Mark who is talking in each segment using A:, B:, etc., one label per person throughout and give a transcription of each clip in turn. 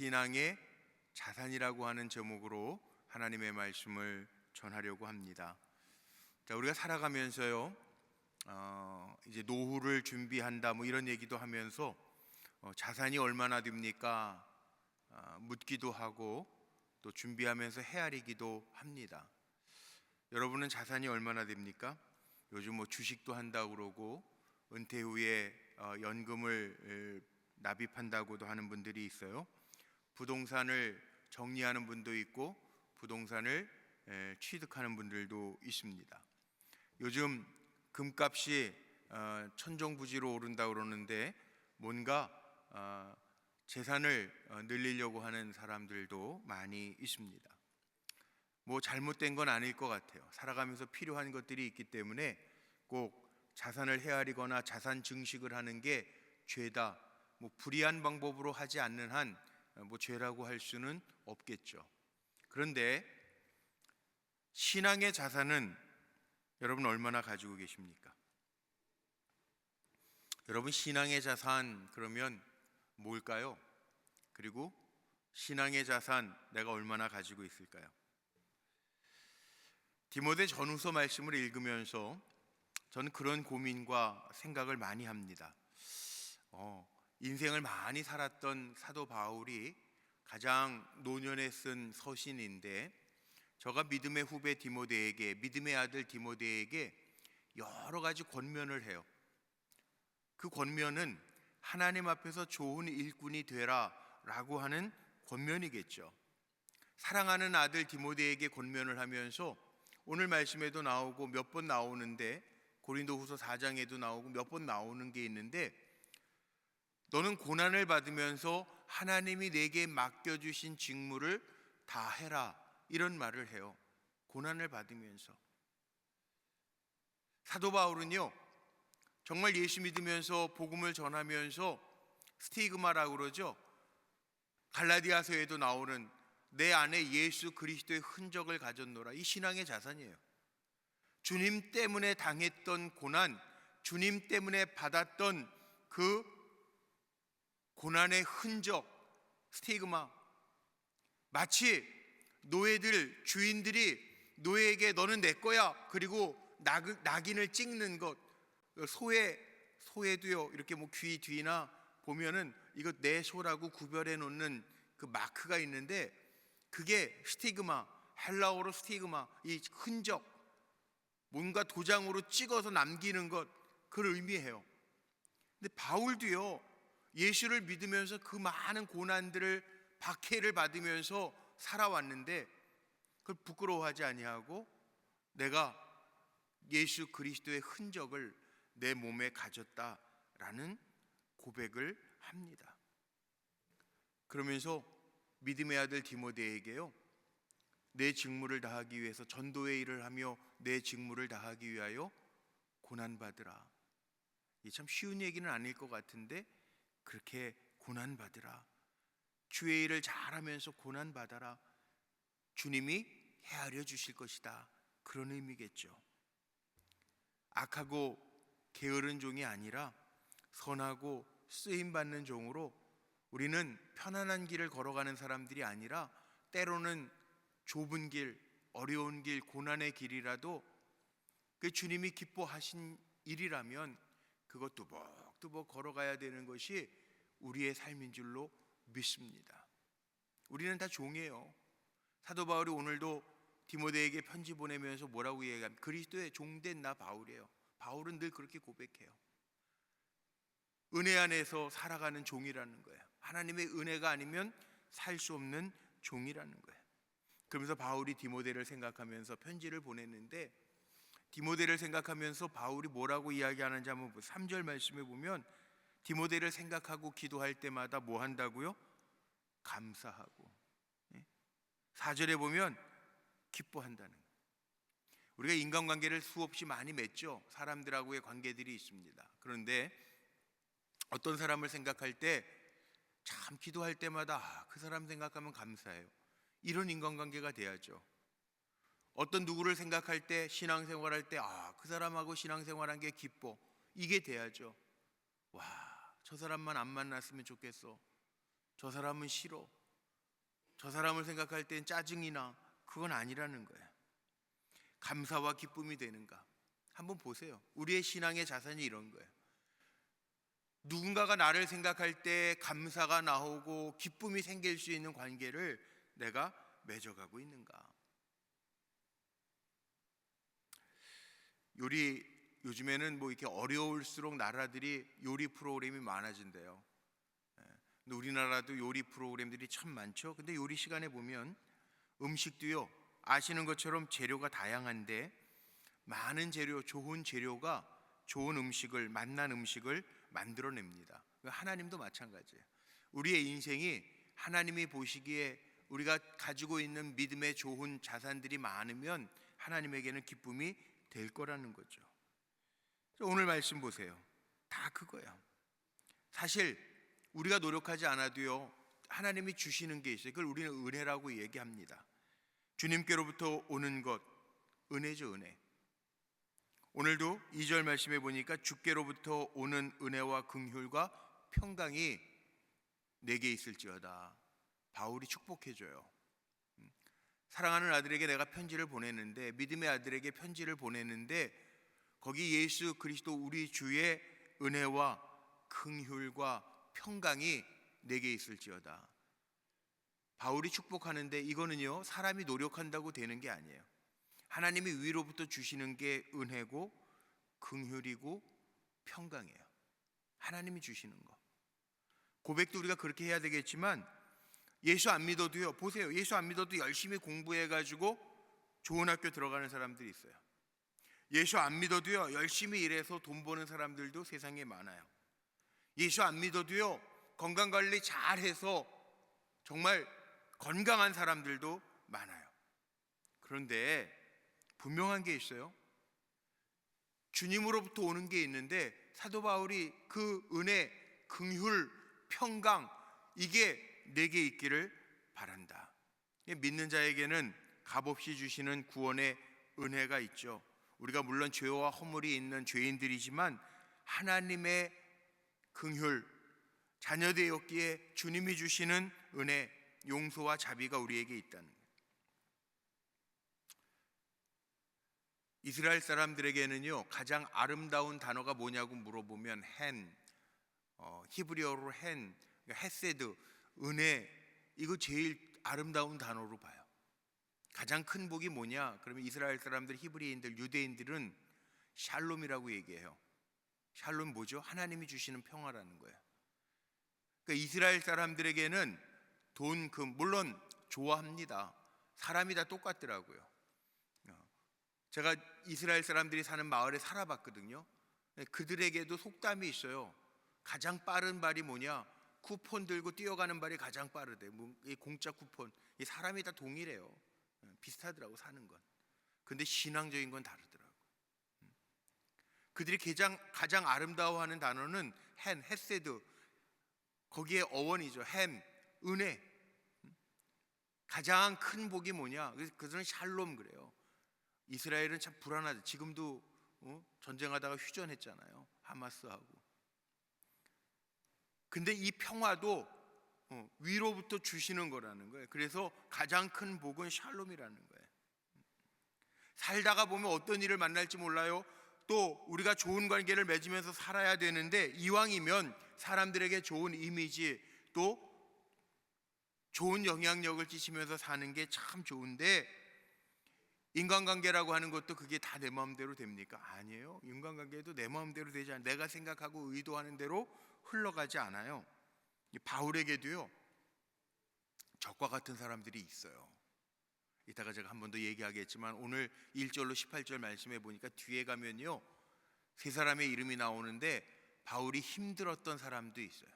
A: 신앙의 자산이라고 하는 제목으로 하나님의 말씀을 전하려고 합니다. 자, 우리가 살아가면서요, 이제 노후를 준비한다 뭐 이런 얘기도 하면서 자산이 얼마나 됩니까? 묻기도 하고 또 준비하면서 헤아리기도 합니다. 여러분은 자산이 얼마나 됩니까? 요즘 뭐 주식도 한다고 그러고 은퇴 후에 연금을 납입한다고도 하는 분들이 있어요. 부동산을 정리하는 분도 있고 부동산을 취득하는 분들도 있습니다. 요즘 금값이 천정부지로 오른다고 그러는데 뭔가 재산을 늘리려고 하는 사람들도 많이 있습니다. 뭐 잘못된 건 아닐 것 같아요. 살아가면서 필요한 것들이 있기 때문에 꼭 자산을 헤아리거나 자산 증식을 하는 게 죄다, 뭐 불의한 방법으로 하지 않는 한 뭐 죄라고 할 수는 없겠죠. 그런데 신앙의 자산은 여러분 얼마나 가지고 계십니까? 여러분 신앙의 자산 그러면 뭘까요? 그리고 신앙의 자산 내가 얼마나 가지고 있을까요? 디모데 전후서 말씀을 읽으면서 저는 그런 고민과 생각을 많이 합니다. 인생을 많이 살았던 사도 바울이 가장 노년에 쓴 서신인데 저가 믿음의 후배 디모데에게, 믿음의 아들 디모데에게 여러 가지 권면을 해요. 그 권면은 하나님 앞에서 좋은 일꾼이 되라 라고 하는 권면이겠죠. 사랑하는 아들 디모데에게 권면을 하면서 오늘 말씀에도 나오고 몇 번 나오는데 고린도후서 4장에도 나오고 몇 번 나오는 게 있는데 너는 고난을 받으면서 하나님이 내게 맡겨주신 직무를 다 해라 이런 말을 해요. 고난을 받으면서. 사도 바울은요 정말 예수 믿으면서 복음을 전하면서 스티그마라고 그러죠. 갈라디아서에도 나오는 내 안에 예수 그리스도의 흔적을 가졌노라. 이 신앙의 자산이에요. 주님 때문에 당했던 고난, 주님 때문에 받았던 그 고난의 흔적, 스티그마. 마치 노예들, 주인들이 노예에게 너는 내 거야 그리고 낙인을 찍는 것. 소에도요 이렇게 뭐 귀 뒤나 보면은 이거 내 소라고 구별해 놓는 그 마크가 있는데 그게 스티그마, 헬라어로 스티그마, 이 흔적, 뭔가 도장으로 찍어서 남기는 것, 그걸 의미해요. 근데 바울도요 예수를 믿으면서 그 많은 고난들을, 박해를 받으면서 살아왔는데 그걸 부끄러워하지 아니하고 내가 예수 그리스도의 흔적을 내 몸에 가졌다라는 고백을 합니다. 그러면서 믿음의 아들 디모데에게요 내 직무를 다하기 위해서 전도의 일을 하며 내 직무를 다하기 위하여 고난받으라. 이게 참 쉬운 얘기는 아닐 것 같은데 그렇게 고난받으라. 주의 일을 잘하면서 고난받아라. 주님이 헤아려 주실 것이다. 그런 의미겠죠. 악하고 게으른 종이 아니라 선하고 쓰임받는 종으로 우리는 편안한 길을 걸어가는 사람들이 아니라 때로는 좁은 길, 어려운 길, 고난의 길이라도 그 주님이 기뻐하신 일이라면 그것 뚜벅뚜벅 걸어가야 되는 것이 우리의 삶인 줄로 믿습니다. 우리는 다 종이에요. 사도 바울이 오늘도 디모데에게 편지 보내면서 뭐라고 얘기하면 그리스도의 종된 나 바울이에요. 바울은 늘 그렇게 고백해요. 은혜 안에서 살아가는 종이라는 거예요. 하나님의 은혜가 아니면 살 수 없는 종이라는 거예요. 그러면서 바울이 디모데를 생각하면서 편지를 보냈는데 디모데를 생각하면서 바울이 뭐라고 이야기하는지 한번 3절 말씀에 보면 디모데를 생각하고 기도할 때마다 뭐 한다고요? 감사하고. 4절에 보면 기뻐한다는 거예요. 우리가 인간관계를 수없이 많이 맺죠. 사람들하고의 관계들이 있습니다. 그런데 어떤 사람을 생각할 때 참 기도할 때마다 그 사람 생각하면 감사해요. 이런 인간관계가 돼야죠. 어떤 누구를 생각할 때 신앙생활할 때 그 사람하고 신앙생활한 게 기뻐. 이게 돼야죠. 와, 저 사람만 안 만났으면 좋겠어. 저 사람은 싫어. 저 사람을 생각할 땐 짜증이나 그건 아니라는 거예요. 감사와 기쁨이 되는가? 한번 보세요. 우리의 신앙의 자산이 이런 거예요. 누군가가 나를 생각할 때 감사가 나오고 기쁨이 생길 수 있는 관계를 내가 맺어가고 있는가? 요즘에는 뭐 이렇게 어려울수록 나라들이 요리 프로그램이 많아진대요. 근데 우리나라도 요리 프로그램들이 참 많죠. 근데 요리 시간에 보면 음식도요, 아시는 것처럼 재료가 다양한데 많은 재료, 좋은 재료가 좋은 음식을, 맛난 음식을 만들어냅니다. 하나님도 마찬가지예요. 우리의 인생이 하나님이 보시기에 우리가 가지고 있는 믿음의 좋은 자산들이 많으면 하나님에게는 기쁨이 될 거라는 거죠. 오늘 말씀 보세요. 다 그거예요. 사실 우리가 노력하지 않아도요, 하나님이 주시는 게 있어요. 그걸 우리는 은혜라고 얘기합니다. 주님께로부터 오는 것, 은혜죠, 은혜. 오늘도 2절 말씀해 보니까 주께로부터 오는 은혜와 긍휼과 평강이 내게 있을지어다. 바울이 축복해줘요. 사랑하는 아들에게 내가 편지를 보냈는데, 믿음의 아들에게 편지를 보냈는데 거기 예수 그리스도 우리 주의 은혜와 긍휼과 평강이 내게 있을지어다. 바울이 축복하는데 이거는요, 사람이 노력한다고 되는 게 아니에요. 하나님이 위로부터 주시는 게 은혜고 긍휼이고 평강이에요. 하나님이 주시는 거. 고백도 우리가 그렇게 해야 되겠지만, 예수 안 믿어도요, 보세요. 예수 안 믿어도 열심히 공부해가지고 좋은 학교 들어가는 사람들이 있어요. 예수 안 믿어도요, 열심히 일해서 돈 버는 사람들도 세상에 많아요. 예수 안 믿어도요, 건강관리 잘해서 정말 건강한 사람들도 많아요. 그런데 분명한 게 있어요. 주님으로부터 오는 게 있는데 사도 바울이 그 은혜, 긍휼, 평강, 이게 내게 있기를 바란다. 믿는 자에게는 값없이 주시는 구원의 은혜가 있죠. 우리가 물론 죄와 허물이 있는 죄인들이지만 하나님의 긍휼, 자녀되었기에 주님이 주시는 은혜, 용서와 자비가 우리에게 있다는 거예요. 이스라엘 사람들에게는요, 가장 아름다운 단어가 뭐냐고 물어보면 히브리어로 헤세드, 은혜, 이거 제일 아름다운 단어로 봐요. 가장 큰 복이 뭐냐? 그러면 이스라엘 사람들, 히브리인들, 유대인들은 샬롬이라고 얘기해요. 샬롬 뭐죠? 하나님이 주시는 평화라는 거예요. 그러니까 이스라엘 사람들에게는 돈, 금, 물론 좋아합니다. 사람이 다 똑같더라고요. 제가 이스라엘 사람들이 사는 마을에 살아봤거든요. 그들에게도 속담이 있어요. 가장 빠른 발이 뭐냐? 쿠폰 들고 뛰어가는 발이 가장 빠르대. 이 공짜 쿠폰. 이 사람이 다 동일해요. 비슷하더라고, 사는 건. 근데 신앙적인 건 다르더라고. 그들이 가장 아름다워하는 단어는 헤세드. 거기에 어원이죠. 은혜. 가장 큰 복이 뭐냐? 그들은 샬롬 그래요. 이스라엘은 참 불안하죠. 지금도 전쟁하다가 휴전했잖아요. 하마스하고. 근데 이 평화도 위로부터 주시는 거라는 거예요. 그래서 가장 큰 복은 샬롬이라는 거예요. 살다가 보면 어떤 일을 만날지 몰라요. 또 우리가 좋은 관계를 맺으면서 살아야 되는데, 이왕이면 사람들에게 좋은 이미지, 또 좋은 영향력을 끼치면서 사는 게 참 좋은데, 인간관계라고 하는 것도 그게 다 내 마음대로 됩니까? 아니에요. 인간관계도 내 마음대로 되지 않아요. 내가 생각하고 의도하는 대로 흘러가지 않아요. 바울에게도요, 적과 같은 사람들이 있어요. 이따가 제가 한 번 더 얘기하겠지만, 오늘 1절로 18절 말씀해 보니까 뒤에 가면요, 세 사람의 이름이 나오는데 바울이 힘들었던 사람도 있어요.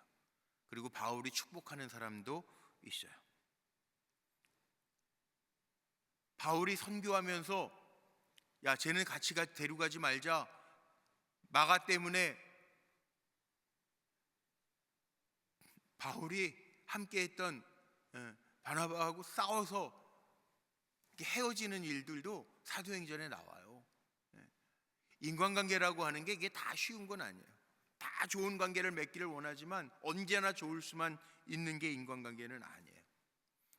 A: 그리고 바울이 축복하는 사람도 있어요. 바울이 선교하면서 야, 쟤는 같이 데려가지 말자. 마가 때문에 바울이 함께했던 바나바하고 싸워서 헤어지는 일들도 사도행전에 나와요. 인간관계라고 하는 게 이게 다 쉬운 건 아니에요. 다 좋은 관계를 맺기를 원하지만 언제나 좋을 수만 있는 게 인간관계는 아니에요.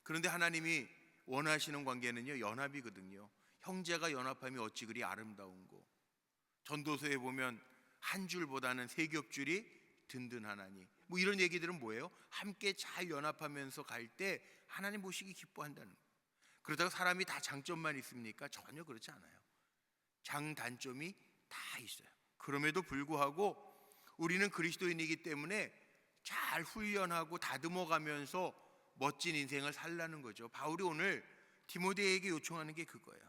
A: 그런데 하나님이 원하시는 관계는요, 연합이거든요. 형제가 연합하면 어찌 그리 아름다운고. 전도서에 보면 한 줄보다는 세 겹줄이 든든하나니, 뭐 이런 얘기들은 뭐예요? 함께 잘 연합하면서 갈 때 하나님 보시기 기뻐한다는 거예요. 그러다가 사람이 다 장점만 있습니까? 전혀 그렇지 않아요. 장단점이 다 있어요. 그럼에도 불구하고 우리는 그리스도인이기 때문에 잘 훈련하고 다듬어가면서 멋진 인생을 살라는 거죠. 바울이 오늘 디모데에게 요청하는 게 그거예요.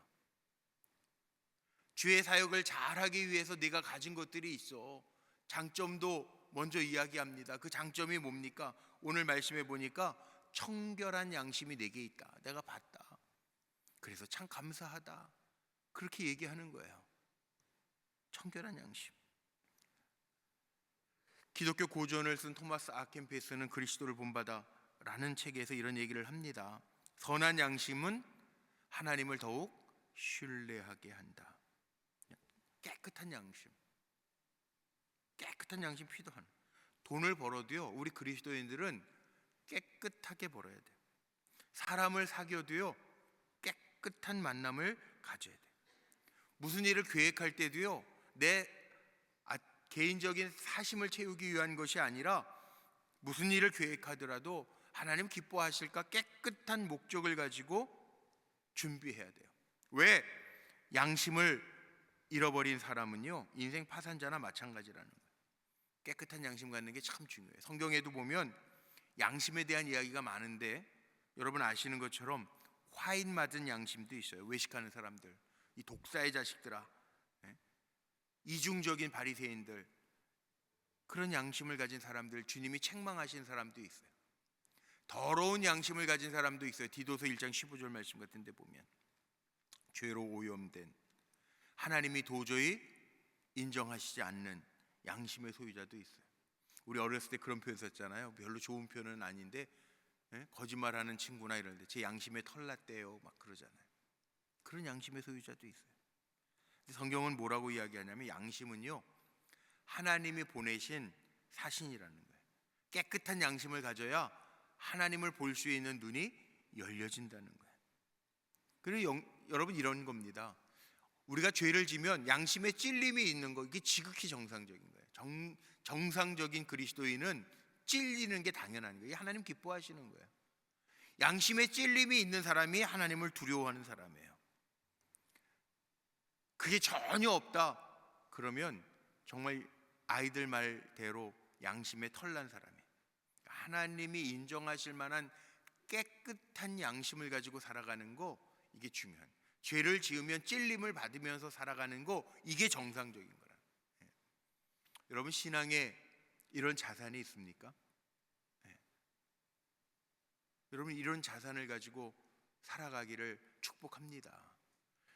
A: 주의 사역을 잘하기 위해서 네가 가진 것들이 있어. 장점도 먼저 이야기합니다. 그 장점이 뭡니까? 오늘 말씀해 보니까 청결한 양심이 내게 있다. 내가 봤다. 그래서 참 감사하다. 그렇게 얘기하는 거예요. 청결한 양심. 기독교 고전을 쓴 토마스 아켄페스는 그리스도를 본받아라는 책에서 이런 얘기를 합니다. 선한 양심은 하나님을 더욱 신뢰하게 한다. 깨끗한 양심, 깨끗한 양심 필요한. 돈을 벌어도요, 우리 그리스도인들은 깨끗하게 벌어야 돼요. 사람을 사귀어도요, 깨끗한 만남을 가져야 돼요. 무슨 일을 계획할 때도요, 내 개인적인 사심을 채우기 위한 것이 아니라 무슨 일을 계획하더라도 하나님 기뻐하실까 깨끗한 목적을 가지고 준비해야 돼요. 왜? 양심을 잃어버린 사람은요, 인생 파산자나 마찬가지라는 거예요. 깨끗한 양심 갖는 게 참 중요해요. 성경에도 보면 양심에 대한 이야기가 많은데, 여러분 아시는 것처럼 화인 맞은 양심도 있어요. 외식하는 사람들, 이 독사의 자식들아, 이중적인 바리새인들, 그런 양심을 가진 사람들, 주님이 책망하신 사람도 있어요. 더러운 양심을 가진 사람도 있어요. 디도서 1장 15절 말씀 같은 데 보면 죄로 오염된, 하나님이 도저히 인정하시지 않는 양심의 소유자도 있어요. 우리 어렸을 때 그런 표현 썼잖아요. 별로 좋은 표현은 아닌데, 거짓말하는 친구나 이럴 때 제 양심에 털났대요 막 그러잖아요. 그런 양심의 소유자도 있어요. 성경은 뭐라고 이야기하냐면 양심은요, 하나님이 보내신 사신이라는 거예요. 깨끗한 양심을 가져야 하나님을 볼 수 있는 눈이 열려진다는 거예요. 그리고 여러분 이런 겁니다. 우리가 죄를 지면 양심에 찔림이 있는 거, 이게 지극히 정상적인 거예요. 정상적인 그리스도인은 찔리는 게 당연한 거예요. 이게 하나님 기뻐하시는 거예요. 양심에 찔림이 있는 사람이 하나님을 두려워하는 사람이에요. 그게 전혀 없다 그러면 정말 아이들 말대로 양심에 털난 사람이에요. 하나님이 인정하실 만한 깨끗한 양심을 가지고 살아가는 거, 이게 중요한. 죄를 지으면 찔림을 받으면서 살아가는 거, 이게 정상적인 거라. 여러분 신앙에 이런 자산이 있습니까? 여러분 이런 자산을 가지고 살아가기를 축복합니다.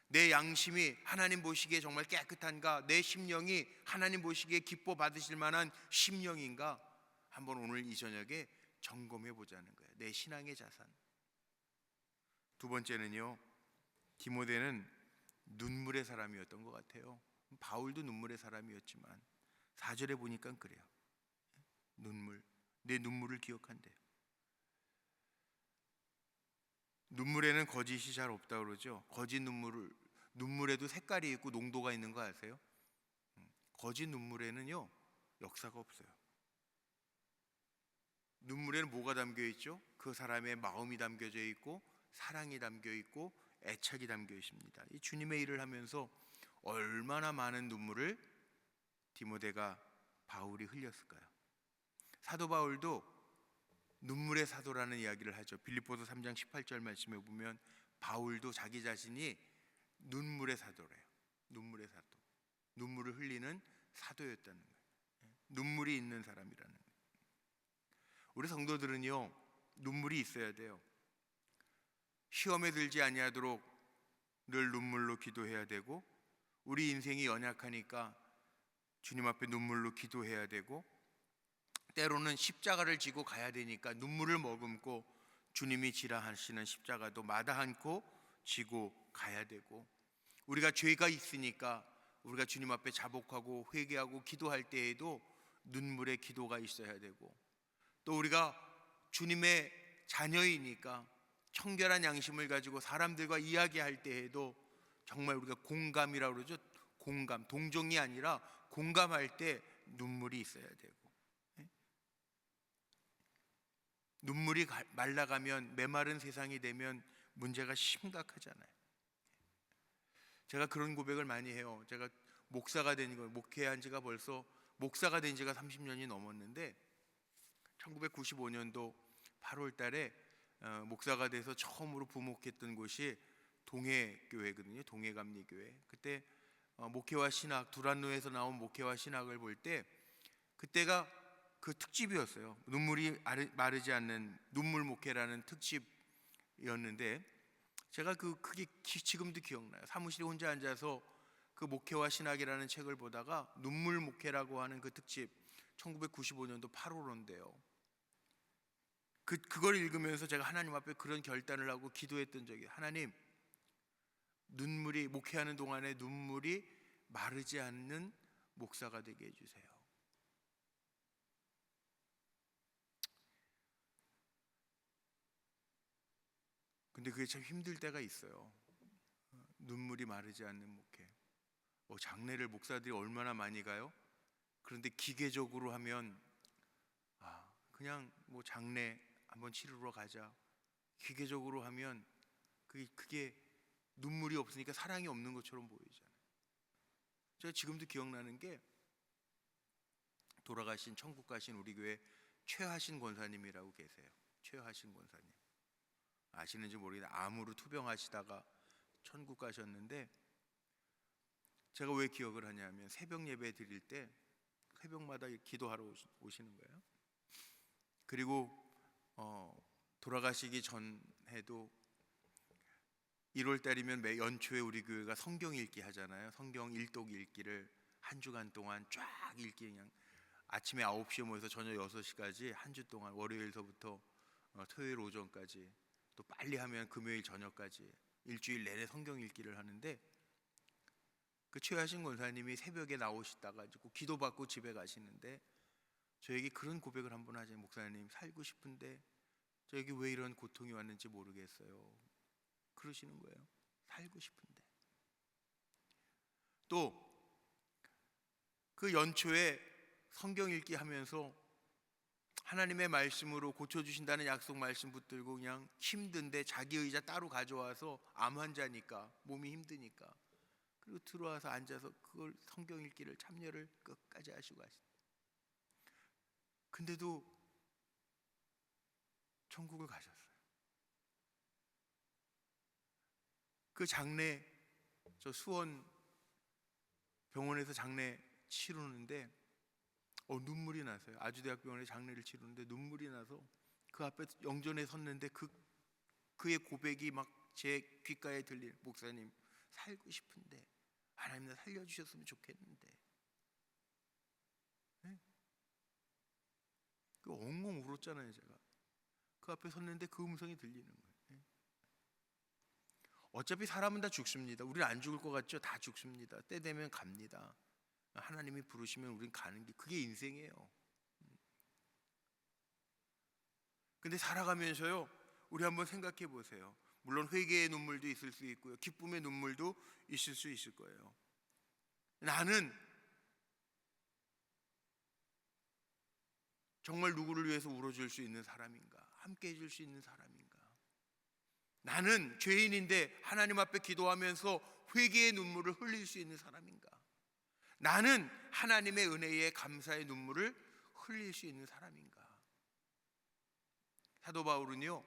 A: 내 양심이 하나님 보시기에 정말 깨끗한가? 내 심령이 하나님 보시기에 기뻐 받으실 만한 심령인가? 한번 오늘 이 저녁에 점검해 보자는 거예요. 내 신앙의 자산. 두 번째는요, 디모데는 눈물의 사람이었던 것 같아요. 바울도 눈물의 사람이었지만 4절에 보니까 그래요. 눈물, 내 눈물을 기억한대요. 눈물에는 거짓이 잘 없다고 그러죠. 거짓 눈물에도 색깔이 있고 농도가 있는 거 아세요? 거짓 눈물에는요, 역사가 없어요. 눈물에는 뭐가 담겨 있죠? 그 사람의 마음이 담겨져 있고 사랑이 담겨 있고 애착이 담겨 있습니다. 이 주님의 일을 하면서 얼마나 많은 눈물을 디모데가 바울이 흘렸을까요? 사도 바울도 눈물의 사도라는 이야기를 하죠. 빌립보서 3장 18절 말씀에 보면 바울도 자기 자신이 눈물의 사도래요. 눈물의 사도, 눈물을 흘리는 사도였다는 거예요. 눈물이 있는 사람이라는 거예요. 우리 성도들은요, 눈물이 있어야 돼요. 시험에 들지 아니하도록 늘 눈물로 기도해야 되고, 우리 인생이 연약하니까 주님 앞에 눈물로 기도해야 되고, 때로는 십자가를 지고 가야 되니까 눈물을 머금고 주님이 지라 하시는 십자가도 마다 않고 지고 가야 되고, 우리가 죄가 있으니까 우리가 주님 앞에 자복하고 회개하고 기도할 때에도 눈물의 기도가 있어야 되고, 또 우리가 주님의 자녀이니까 청결한 양심을 가지고 사람들과 이야기할 때에도 정말 우리가 공감이라고 그러죠. 공감, 동정이 아니라 공감할 때 눈물이 있어야 되고, 예? 눈물이 말라가면, 메마른 세상이 되면 문제가 심각하잖아요. 제가 그런 고백을 많이 해요. 제가 목사가 된 거, 목회한 지가 벌써, 목사가 된 지가 30년이 넘었는데 1995년도 8월 달에 목사가 돼서 처음으로 부목했던 곳이 동해교회거든요. 동해감리교회. 그때 목회와 신학, 두란노에서 나온 목회와 신학을 볼 때 그때가 그 특집이었어요. 눈물이 마르지 않는 눈물 목회라는 특집이었는데, 제가 그게 지금도 기억나요. 사무실에 혼자 앉아서 그 목회와 신학이라는 책을 보다가 눈물 목회라고 하는 그 특집, 1995년도 8월호인데요. 그걸 읽으면서 제가 하나님 앞에 그런 결단을 하고 기도했던 적이, 하나님, 눈물이, 목회하는 동안에 눈물이 마르지 않는 목사가 되게 해주세요. 근데 그게 참 힘들 때가 있어요. 눈물이 마르지 않는 목회. 장례를 목사들이 얼마나 많이 가요? 그런데 기계적으로 하면 그냥 뭐 장례 한번 치르러 가자, 기계적으로 하면 그게 눈물이 없으니까 사랑이 없는 것처럼 보이잖아요. 제가 지금도 기억나는 게, 돌아가신, 천국 가신 우리 교회 최하신 권사님이라고 계세요. 최하신 권사님 아시는지 모르겠는데 암으로 투병하시다가 천국 가셨는데, 제가 왜 기억을 하냐면 새벽 예배 드릴 때 새벽마다 기도하러 오시는 거예요. 그리고 돌아가시기 전에도 1월 달이면 매 연초에 우리 교회가 성경 읽기 하잖아요. 성경 일독 읽기를 한 주간 동안 쫙 읽기, 그냥 아침에 9시에 모여서 저녁 6시까지 한 주 동안, 월요일서부터 토요일 오전까지, 또 빨리 하면 금요일 저녁까지 일주일 내내 성경 읽기를 하는데, 그 최하신 권사님이 새벽에 나오시다가 기도받고 집에 가시는데 저에게 그런 고백을 한번 하죠. 목사님, 살고 싶은데 저에게 왜 이런 고통이 왔는지 모르겠어요. 그러시는 거예요. 살고 싶은데. 또 그 연초에 성경 읽기 하면서 하나님의 말씀으로 고쳐주신다는 약속 말씀 붙들고 그냥 힘든데 자기 의자 따로 가져와서, 암 환자니까 몸이 힘드니까, 그리고 들어와서 앉아서 그걸 성경 읽기를 참여를 끝까지 하시고 하시다. 근데도 천국을 가셨어요. 그 장례, 저 수원 병원에서 장례 치르는데 눈물이 나서요. 아주대학병원에 장례를 치르는데 눈물이 나서 그 앞에 영전에 섰는데 그의 고백이 막 제 귓가에 들릴, 목사님, 살고 싶은데 하나님 나 살려주셨으면 좋겠는데, 네? 그 엉엉 울었잖아요. 제가 그 앞에 섰는데 그 음성이 들리는 거예요. 네? 어차피 사람은 다 죽습니다. 우리는 안 죽을 것 같죠? 다 죽습니다. 때 되면 갑니다. 하나님이 부르시면 우린 가는 게, 그게 인생이에요. 근데 살아가면서요, 우리 한번 생각해 보세요. 물론 회개의 눈물도 있을 수 있고요, 기쁨의 눈물도 있을 수 있을 거예요. 나는 정말 누구를 위해서 울어줄 수 있는 사람인가? 함께 해줄 수 있는 사람인가? 나는 죄인인데 하나님 앞에 기도하면서 회개의 눈물을 흘릴 수 있는 사람인가? 나는 하나님의 은혜에 감사의 눈물을 흘릴 수 있는 사람인가? 사도 바울은요,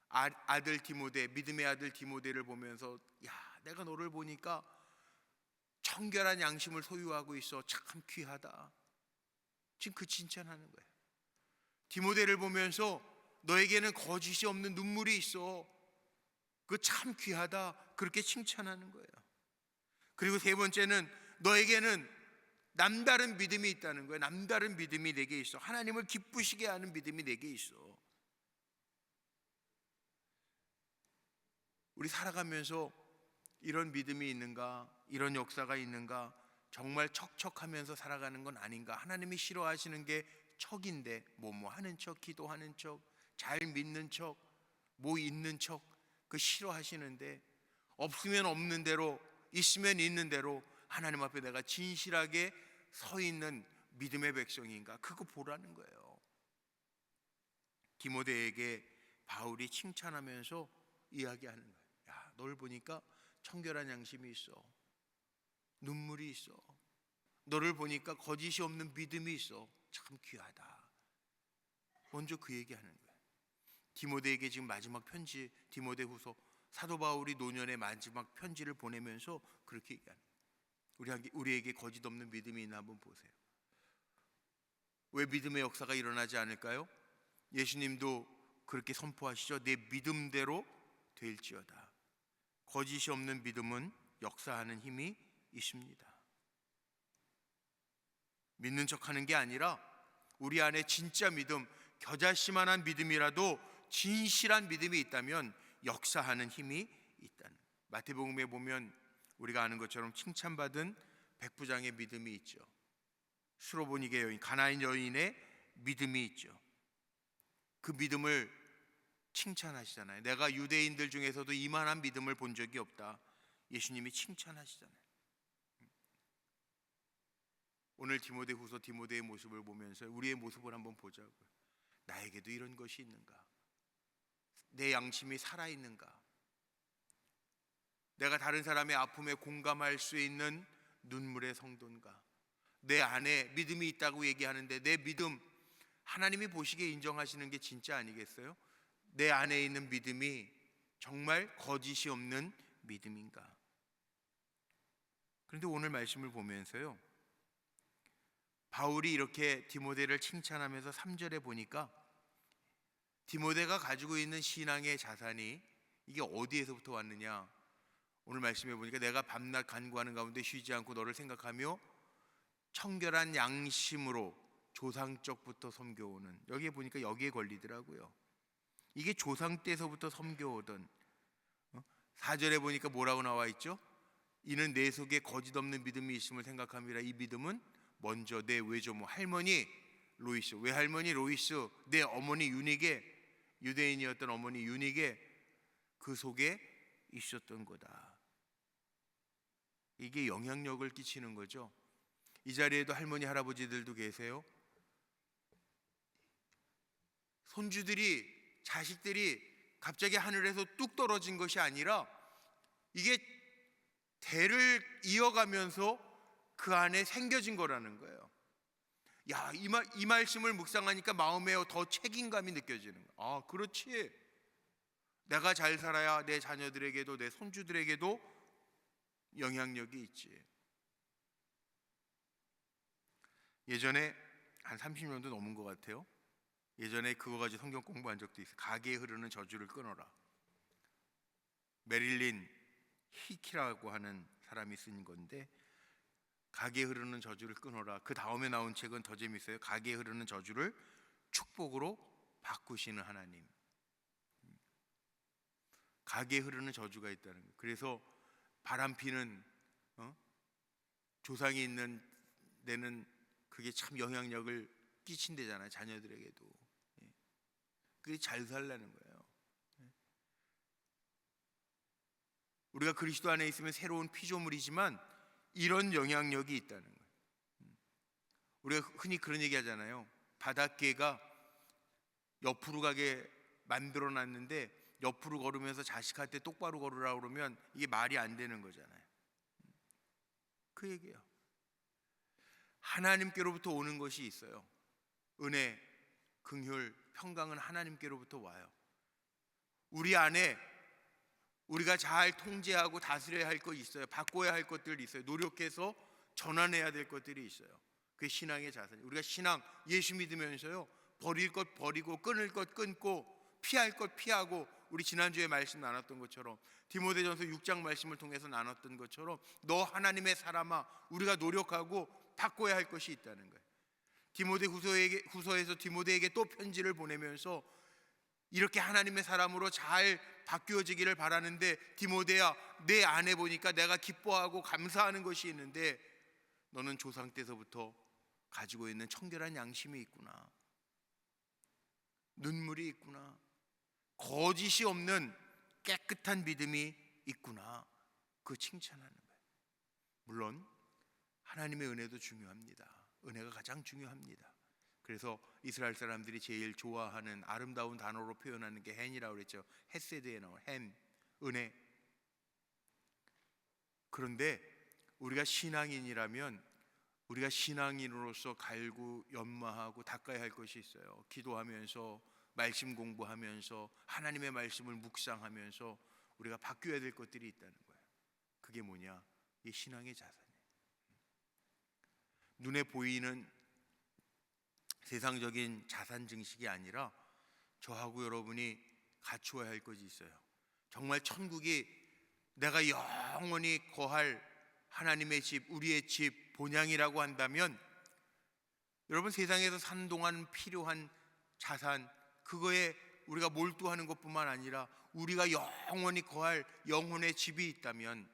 A: 아들 디모데, 믿음의 아들 디모데를 보면서, 야, 내가 너를 보니까 청결한 양심을 소유하고 있어, 참 귀하다. 지금 그 칭찬하는 거예요. 디모데를 보면서 너에게는 거짓이 없는 눈물이 있어, 그 참 귀하다, 그렇게 칭찬하는 거예요. 그리고 세 번째는 너에게는 남다른 믿음이 있다는 거예요. 남다른 믿음이 내게 있어. 하나님을 기쁘시게 하는 믿음이 내게 있어. 우리 살아가면서 이런 믿음이 있는가, 이런 역사가 있는가, 정말 척척하면서 살아가는 건 아닌가? 하나님이 싫어하시는 게 척인데, 뭐 하는 척, 기도하는 척, 잘 믿는 척, 뭐 있는 척 그 싫어하시는데, 없으면 없는 대로, 있으면 있는 대로 하나님 앞에 내가 진실하게 서 있는 믿음의 백성인가, 그거 보라는 거예요. 디모데에게 바울이 칭찬하면서 이야기하는 거예요. 야, 널 보니까 청결한 양심이 있어. 눈물이 있어. 너를 보니까 거짓이 없는 믿음이 있어. 참 귀하다. 먼저 그 얘기하는 거예요. 디모데에게 지금 마지막 편지, 디모데후서, 사도 바울이 노년의 마지막 편지를 보내면서 그렇게 얘기하는 거예요. 우리에게 거짓 없는 믿음이 있나 한번 보세요. 왜 믿음의 역사가 일어나지 않을까요? 예수님도 그렇게 선포하시죠. 내 믿음대로 될지어다. 거짓이 없는 믿음은 역사하는 힘이 있습니다. 믿는 척하는 게 아니라 우리 안에 진짜 믿음, 겨자씨만한 믿음이라도 진실한 믿음이 있다면 역사하는 힘이 있다는. 마태복음에 보면 우리가 아는 것처럼 칭찬받은 백부장의 믿음이 있죠. 수로보니게 여인, 가나안 여인의 믿음이 있죠. 그 믿음을 칭찬하시잖아요. 내가 유대인들 중에서도 이만한 믿음을 본 적이 없다. 예수님이 칭찬하시잖아요. 오늘 디모데후서, 디모데의 모습을 보면서 우리의 모습을 한번 보자고요. 나에게도 이런 것이 있는가? 내 양심이 살아있는가? 내가 다른 사람의 아픔에 공감할 수 있는 눈물의 성도인가? 내 안에 믿음이 있다고 얘기하는데 내 믿음, 하나님이 보시기에 인정하시는 게 진짜 아니겠어요? 내 안에 있는 믿음이 정말 거짓이 없는 믿음인가? 그런데 오늘 말씀을 보면서요, 바울이 이렇게 디모데를 칭찬하면서 3절에 보니까 디모데가 가지고 있는 신앙의 자산이 이게 어디에서부터 왔느냐? 오늘 말씀해 보니까 내가 밤낮 간구하는 가운데 쉬지 않고 너를 생각하며 청결한 양심으로 조상적부터 섬겨오는, 여기에 보니까 여기에 걸리더라고요. 이게 조상 때서부터 섬겨오던, 4절에 보니까 뭐라고 나와 있죠? 이는 내 속에 거짓 없는 믿음이 있음을 생각함이라. 이 믿음은 먼저 내 외조모 할머니 로이스, 외할머니 로이스, 내 어머니 유닉에, 유대인이었던 어머니 유닉에 그 속에 있었던 거다. 이게 영향력을 끼치는 거죠. 이 자리에도 할머니 할아버지들도 계세요. 손주들이, 자식들이 갑자기 하늘에서 뚝 떨어진 것이 아니라 이게 대를 이어가면서 그 안에 생겨진 거라는 거예요. 야, 이 말씀을 묵상하니까 마음에 더 책임감이 느껴지는 거예요. 아, 그렇지. 내가 잘 살아야 내 자녀들에게도 내 손주들에게도 영향력이 있지. 예전에 한 30년도 넘은 것 같아요. 예전에 그거 가지고 성경 공부한 적도 있어요. 가게에 흐르는 저주를 끊어라. 메릴린 히키라고 하는 사람이 쓴 건데, 가게에 흐르는 저주를 끊어라. 그 다음에 나온 책은 더 재밌어요. 가게에 흐르는 저주를 축복으로 바꾸시는 하나님. 가게에 흐르는 저주가 있다는 거예요. 그래서 바람피는 조상이 있는 데는 그게 참 영향력을 끼친대잖아요. 자녀들에게도. 그게 잘 살라는 거예요. 우리가 그리스도 안에 있으면 새로운 피조물이지만 이런 영향력이 있다는 거예요. 우리가 흔히 그런 얘기 하잖아요. 바닷개가 옆으로 가게 만들어 놨는데 옆으로 걸으면서 자식한테 똑바로 걸으라고 그러면 이게 말이 안 되는 거잖아요. 그 얘기예요. 하나님께로부터 오는 것이 있어요. 은혜, 긍휼, 평강은 하나님께로부터 와요. 우리 안에 우리가 잘 통제하고 다스려야 할 것이 있어요. 바꿔야 할 것들이 있어요. 노력해서 전환해야 될 것들이 있어요. 그게 신앙의 자산이에요. 우리가 신앙, 예수 믿으면서요, 버릴 것 버리고 끊을 것 끊고 피할 것 피하고, 우리 지난주에 말씀 나눴던 것처럼, 디모데전서 6장 말씀을 통해서 나눴던 것처럼, 너 하나님의 사람아, 우리가 노력하고 바꿔야 할 것이 있다는 거예요. 디모데 후서에서 디모데에게 또 편지를 보내면서 이렇게 하나님의 사람으로 잘 바뀌어지기를 바라는데, 디모데야, 내 안에 보니까 내가 기뻐하고 감사하는 것이 있는데 너는 조상 때서부터 가지고 있는 청결한 양심이 있구나, 눈물이 있구나, 거짓이 없는 깨끗한 믿음이 있구나. 그 칭찬하는 거예요. 물론 하나님의 은혜도 중요합니다. 은혜가 가장 중요합니다. 그래서 이스라엘 사람들이 제일 좋아하는 아름다운 단어로 표현하는 게 헨이라고 그랬죠. 헤세드에 나온 헨, 은혜. 그런데 우리가 신앙인이라면 우리가 신앙인으로서 갈구 연마하고 닦아야 할 것이 있어요. 기도하면서, 말씀 공부하면서, 하나님의 말씀을 묵상하면서 우리가 바뀌어야 될 것들이 있다는 거예요. 그게 뭐냐? 이 신앙의 자산이에요. 눈에 보이는 세상적인 자산 증식이 아니라 저하고 여러분이 갖추어야 할 것이 있어요. 정말 천국이 내가 영원히 거할 하나님의 집, 우리의 집, 본향이라고 한다면 여러분, 세상에서 사는 동안 필요한 자산, 그거에 우리가 몰두하는 것뿐만 아니라 우리가 영원히 거할 영혼의 집이 있다면,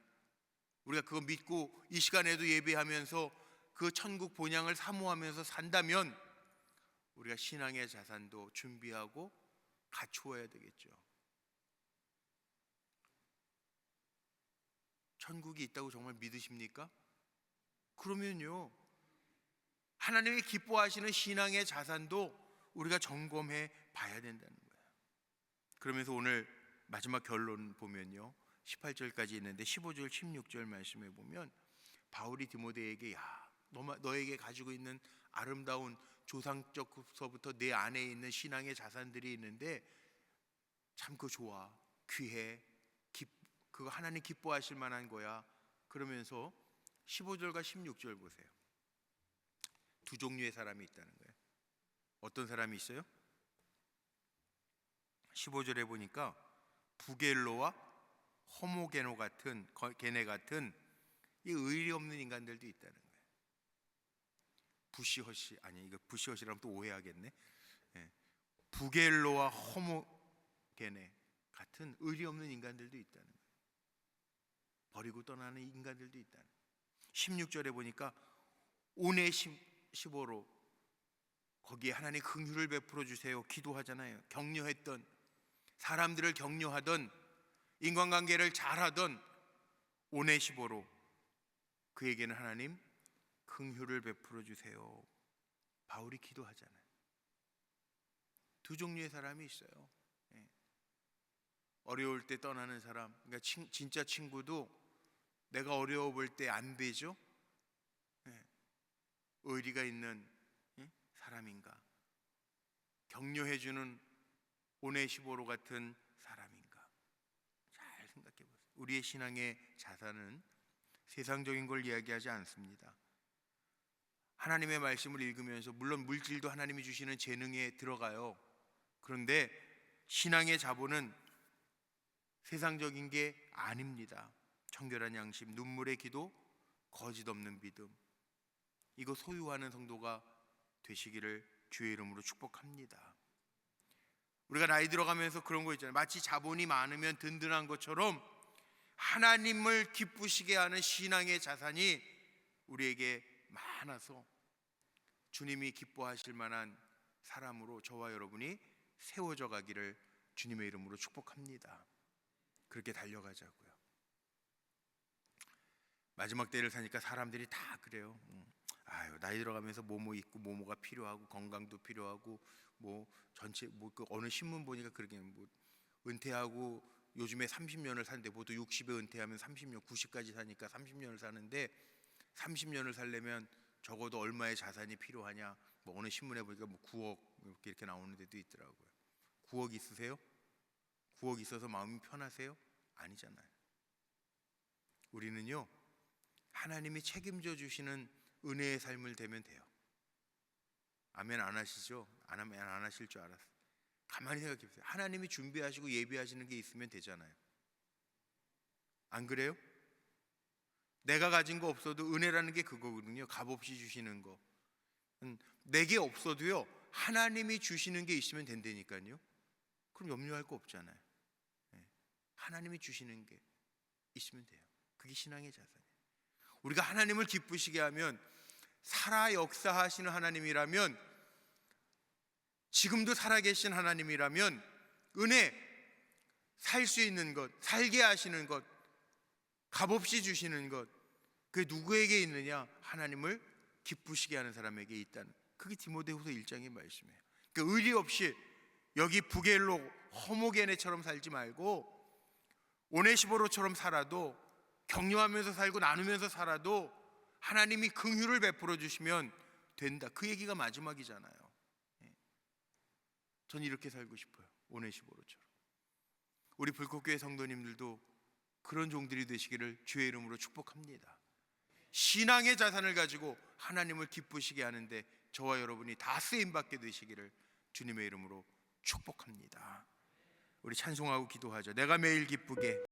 A: 우리가 그거 믿고 이 시간에도 예배하면서 그 천국 본향을 사모하면서 산다면 우리가 신앙의 자산도 준비하고 갖추어야 되겠죠. 천국이 있다고 정말 믿으십니까? 그러면요, 하나님이 기뻐하시는 신앙의 자산도 우리가 점검해 봐야 된다는 거예요. 그러면서 오늘 마지막 결론 보면요, 18절까지 있는데 15절 16절 말씀에 보면 바울이 디모데에게 너에게 가지고 있는 아름다운 조상적서부터 내 안에 있는 신앙의 자산들이 있는데 참 그거 좋아, 귀해, 그거 하나님 기뻐하실 만한 거야. 그러면서 15절과 16절 보세요. 두 종류의 사람이 있다는 거예요. 어떤 사람이 있어요? 15절에 보니까 부겔로와 호모게노 같은, 게네 같은 이 의리 없는 인간들도 있다는 거예요. 부시허시, 아니 이거 부시허시라면 또 오해하겠네. 부겔로와 호모게네 같은 의리 없는 인간들도 있다는 거예요. 버리고 떠나는 인간들도 있다는 거예요. 16절에 보니까 오네시모로, 거기에 하나님 긍휼을 베풀어 주세요 기도하잖아요. 격려했던, 사람들을 격려하던, 인간관계를 잘하던 오네시모로, 그에게는 하나님 긍휼을 베풀어 주세요. 바울이 기도하잖아요. 두 종류의 사람이 있어요. 어려울 때 떠나는 사람, 그러니까 진짜 친구도 내가 어려워 볼 때 안 되죠. 의리가 있는 사람인가, 격려해주는 오네시모로 같은 사람인가, 잘 생각해 보세요. 우리의 신앙의 자산은 세상적인 걸 이야기하지 않습니다. 하나님의 말씀을 읽으면서 물론 물질도 하나님이 주시는 재능에 들어가요. 그런데 신앙의 자본은 세상적인 게 아닙니다. 청결한 양심, 눈물의 기도, 거짓 없는 믿음, 이거 소유하는 성도가 되시기를 주의 이름으로 축복합니다. 우리가 나이 들어가면서 그런 거 있잖아요. 마치 자본이 많으면 든든한 것처럼 하나님을 기쁘시게 하는 신앙의 자산이 우리에게 많아서 주님이 기뻐하실 만한 사람으로 저와 여러분이 세워져 가기를 주님의 이름으로 축복합니다. 그렇게 달려가자고요. 마지막 때를 사니까 사람들이 다 그래요. 나이 들어가면서 뭐뭐 있고 뭐뭐가 필요하고 건강도 필요하고 전체 그 어느 신문 보니까 그러게 은퇴하고 요즘에 30년을 사는데 보통 60에 은퇴하면 30년, 90까지 사니까 30년을 사는데 30년을 살려면 적어도 얼마의 자산이 필요하냐? 어느 신문에 보니까 9억 이렇게 나오는 데도 있더라고요. 9억 있으세요? 9억 있어서 마음이 편하세요? 아니잖아요. 우리는요, 하나님이 책임져 주시는 은혜의 삶을 되면 돼요. 아멘 안 하시죠? 안 하면 안 하실 줄 알았어요. 가만히 생각해 보세요. 하나님이 준비하시고 예비하시는 게 있으면 되잖아요. 안 그래요? 내가 가진 거 없어도 은혜라는 게 그거거든요. 값없이 주시는 거. 내게 없어도요, 하나님이 주시는 게 있으면 된다니까요. 그럼 염려할 거 없잖아요. 하나님이 주시는 게 있으면 돼요. 그게 신앙의 자산이에요. 우리가 하나님을 기쁘시게 하면, 살아 역사하시는 하나님이라면, 지금도 살아계신 하나님이라면 은혜, 살 수 있는 것, 살게 하시는 것, 값없이 주시는 것, 그게 누구에게 있느냐? 하나님을 기쁘시게 하는 사람에게 있다는, 그게 디모데후서 1장의 말씀이에요. 그러니까 의리 없이 여기 부겔로 허모게네처럼 살지 말고 오네시보로처럼 살아도, 격려하면서 살고 나누면서 살아도 하나님이 긍휼을 베풀어 주시면 된다. 그 얘기가 마지막이잖아요. 전 이렇게 살고 싶어요. 오네시보로처럼. 우리 불꽃교회 성도님들도 그런 종들이 되시기를 주의 이름으로 축복합니다. 신앙의 자산을 가지고 하나님을 기쁘시게 하는데 저와 여러분이 다 쓰임받게 되시기를 주님의 이름으로 축복합니다. 우리 찬송하고 기도하죠. 내가 매일 기쁘게